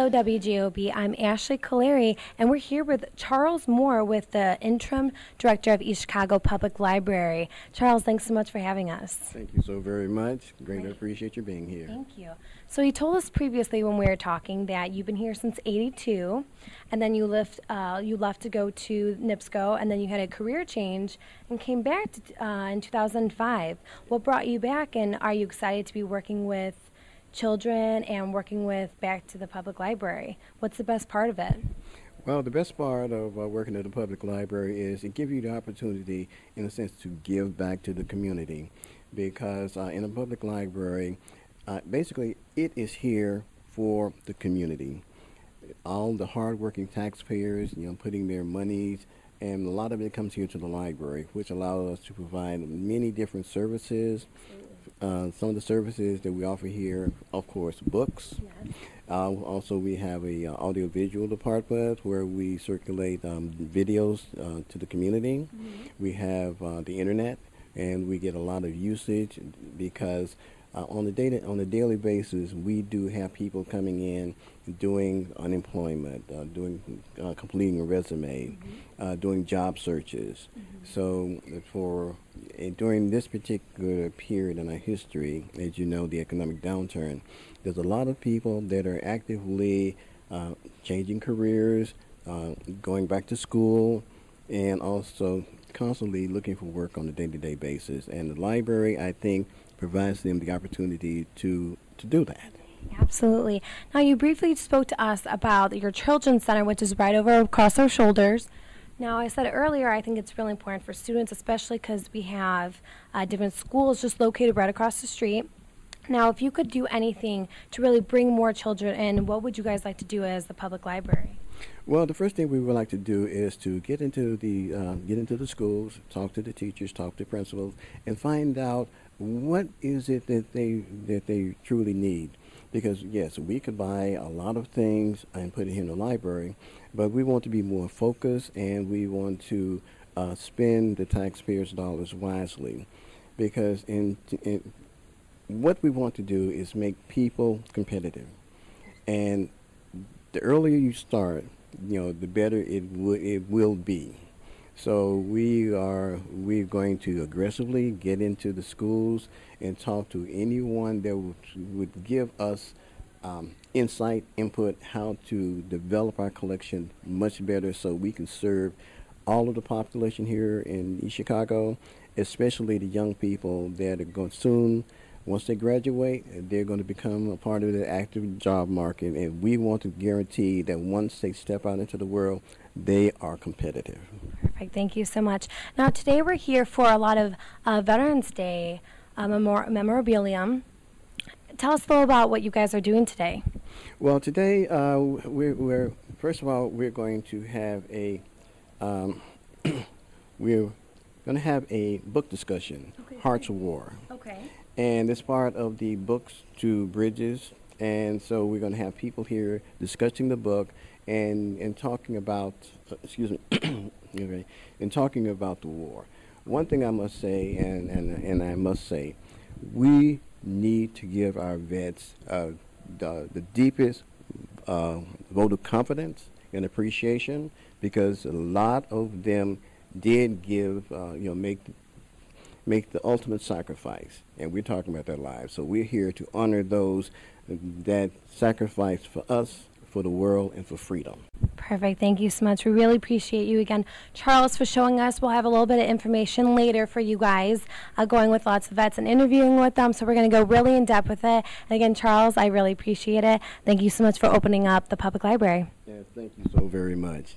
Hello, WJOB. I'm Ashley Calarie, and we're here with Charles Moore with the interim director of East Chicago Public Library. Charles, thanks so much for having us. Thank you so very much. Greatly appreciate you being here. Thank you. So you told us previously when we were talking that you've been here since '82, and then you left to go to NIPSCO, and then you had a career change and came back in 2005. What brought you back, and are you excited to be working with children and working with back to the public library? What's the best part of it? Well, the best part of working at the public library is it gives you the opportunity, in a sense, to give back to the community, because in a public library, basically, it is here for the community. All the hardworking taxpayers, putting their monies, and a lot of it comes here to the library, which allows us to provide many different services. Some of the services that we offer here, of course, books. Yes. Also, we have a audiovisual department where we circulate videos to the community. Mm-hmm. We have the internet, and we get a lot of usage because on a daily basis, we do have people coming in doing unemployment, completing a resume, mm-hmm. Doing job searches. Mm-hmm. So during this particular period in our history, as you know, the economic downturn, there's a lot of people that are actively changing careers, going back to school, and also constantly looking for work on a day-to-day basis. And the library, I think, provides them the opportunity to do that. Absolutely. Now, you briefly spoke to us about your children's center, which is right over across our shoulders. Now, I said earlier, I think it's really important for students, especially because we have different schools just located right across the street. Now, if you could do anything to really bring more children in, what would you guys like to do as the public library? Well, the first thing we would like to do is to get into the schools, talk to the teachers, talk to principals, and find out what is it that they truly need. Because yes, we could buy a lot of things and put it in the library, but we want to be more focused, and we want to spend the taxpayers' dollars wisely. Because what we want to do is make people competitive, and the earlier you start, the better it will be. So we're going to aggressively get into the schools and talk to anyone that would give us insight, input, how to develop our collection much better so we can serve all of the population here in East Chicago, especially the young people that are going soon. Once they graduate, they're going to become a part of the active job market, and we want to guarantee that once they step out into the world, they are competitive. Perfect. Thank you so much. Now, today we're here for a lot of Veterans Day memorabilium. Tell us a little about what you guys are doing today. Well, today we're first of all we're going to have a book discussion, okay, Hearts of War. Okay. And it's part of the Books to Bridges, and so we're going to have people here discussing the book and talking about, okay, and talking about the war. One thing I must say, and I must say, we need to give our vets the deepest vote of confidence and appreciation, because a lot of them did give, make the ultimate sacrifice, and we're talking about their lives. So we're here to honor those that sacrificed for us, for the world, and for freedom. Perfect. Thank you so much. We really appreciate you again, Charles, for showing us. We'll have a little bit of information later for you guys, going with lots of vets and interviewing with them. So we're going to go really in depth with it. And again, Charles, I really appreciate it. Thank you so much for opening up the public library. Yes, thank you so very much.